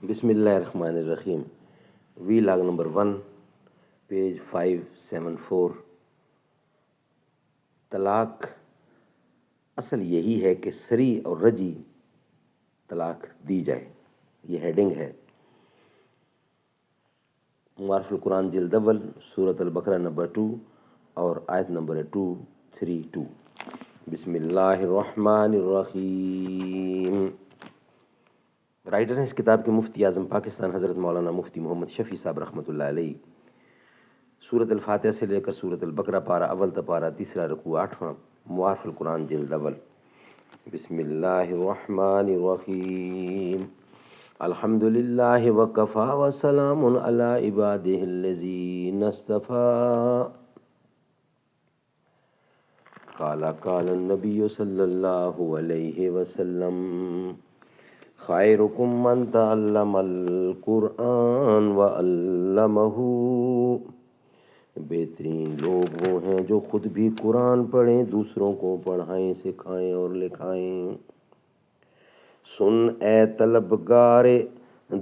بسم اللہ الرحمن الرحیم. وی لاگ نمبر 1 پیج 574. طلاق اصل یہی ہے کہ سری اور رجی طلاق دی جائے. یہ ہیڈنگ ہے. معارف القرآن جلد اول سورۃ البقرہ نمبر 2 اور آیت نمبر 232. بسم اللہ الرحمن الرحیم. رائٹر ہیں اس کتاب کے مفتی اعظم پاکستان حضرت مولانا مفتی محمد شفیع صاحب رحمۃ اللہ علیہ. سورۃ الفاتحہ سے لے کر سورۃ البقرہ پارہ اول تا پارہ تیسرا رکوع 8واں. معارف القرآن جلد اول. بسم اللہ الرحمن الرحیم. الحمد للہ وکفی وسلام علی عبادہ الذین اصطفیٰ. قال النبی صلی اللہ علیہ وسلم خیرکم من تعلم القرآن وعلمہ. بہترین لوگ وہ ہیں جو خود بھی قرآن پڑھیں، دوسروں کو پڑھائیں، سکھائیں اور لکھائیں. سن اے طلبگار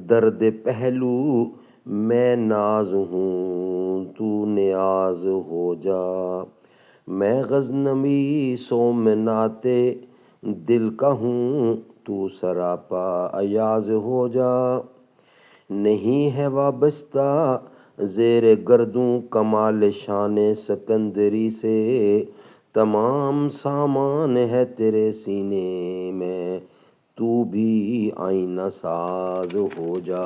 درد پہلو، میں ناز ہوں تو نیاز ہو جا. میں غزنوی سومنات دل کا ہوں، تو سراپا ایاز ہو جا. نہیں ہے وابستہ زیر گردوں کمال شان سکندری سے، تمام سامان ہے تیرے سینے میں، تو بھی آئینہ ساز ہو جا.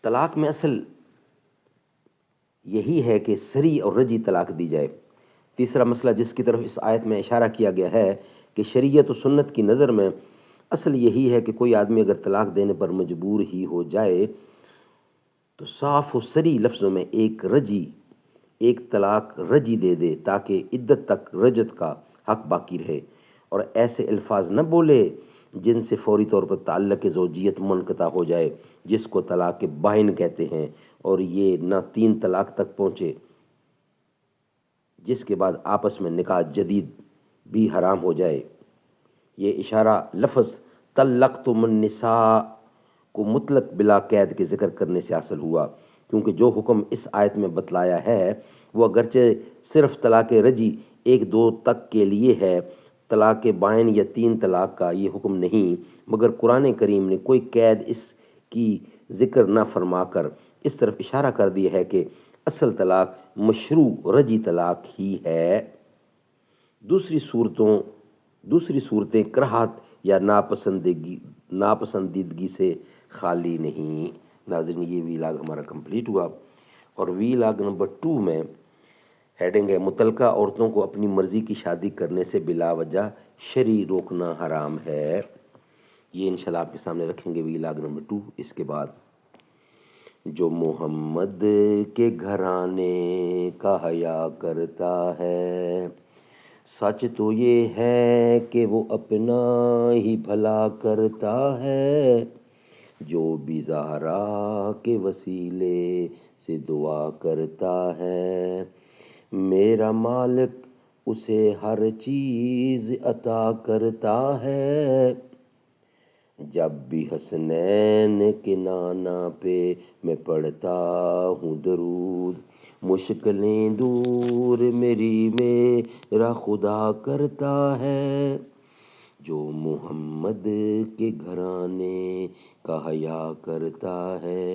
طلاق میں اصل یہی ہے کہ سری اور رجی طلاق دی جائے. تیسرا مسئلہ جس کی طرف اس آیت میں اشارہ کیا گیا ہے کہ شریعت و سنت کی نظر میں اصل یہی ہے کہ کوئی آدمی اگر طلاق دینے پر مجبور ہی ہو جائے تو صاف و سری لفظوں میں ایک طلاق رجی دے دے تاکہ عدت تک رجت کا حق باقی رہے، اور ایسے الفاظ نہ بولے جن سے فوری طور پر تعلق زوجیت منقطع ہو جائے، جس کو طلاق بائن کہتے ہیں، اور یہ نہ 3 طلاق تک پہنچے جس کے بعد آپس میں نکاح جدید بھی حرام ہو جائے. یہ اشارہ لفظ طلقتم النساء کو مطلق بلا قید کے ذکر کرنے سے حاصل ہوا، کیونکہ جو حکم اس آیت میں بتلایا ہے وہ اگرچہ صرف طلاق رجی 1-2 تک کے لیے ہے، طلاق بائن یا 3 طلاق کا یہ حکم نہیں، مگر قرآن کریم نے کوئی قید اس کی ذکر نہ فرما کر اس طرف اشارہ کر دیا ہے کہ اصل طلاق مشروع رجی طلاق ہی ہے. دوسری صورتیں کراہت یا ناپسندیدگی سے خالی نہیں. ناظرین، یہ وی لاگ ہمارا کمپلیٹ ہوا، اور وی لاگ نمبر 2 میں ہیڈنگ ہے متعلقہ عورتوں کو اپنی مرضی کی شادی کرنے سے بلا وجہ شرعی روکنا حرام ہے. یہ انشاءاللہ آپ کے سامنے رکھیں گے وی لاگ نمبر 2. اس کے بعد جو محمد کے گھرانے کا حیا کرتا ہے، سچ تو یہ ہے کہ وہ اپنا ہی بھلا کرتا ہے. جو بھی زہرا کے وسیلے سے دعا کرتا ہے، میرا مالک اسے ہر چیز عطا کرتا ہے. جب بھی حسنین کے نانا پہ میں پڑھتا ہوں درود، مشکلیں دور میرا خدا کرتا ہے. جو محمد کے گھرانے کا حیا کرتا ہے.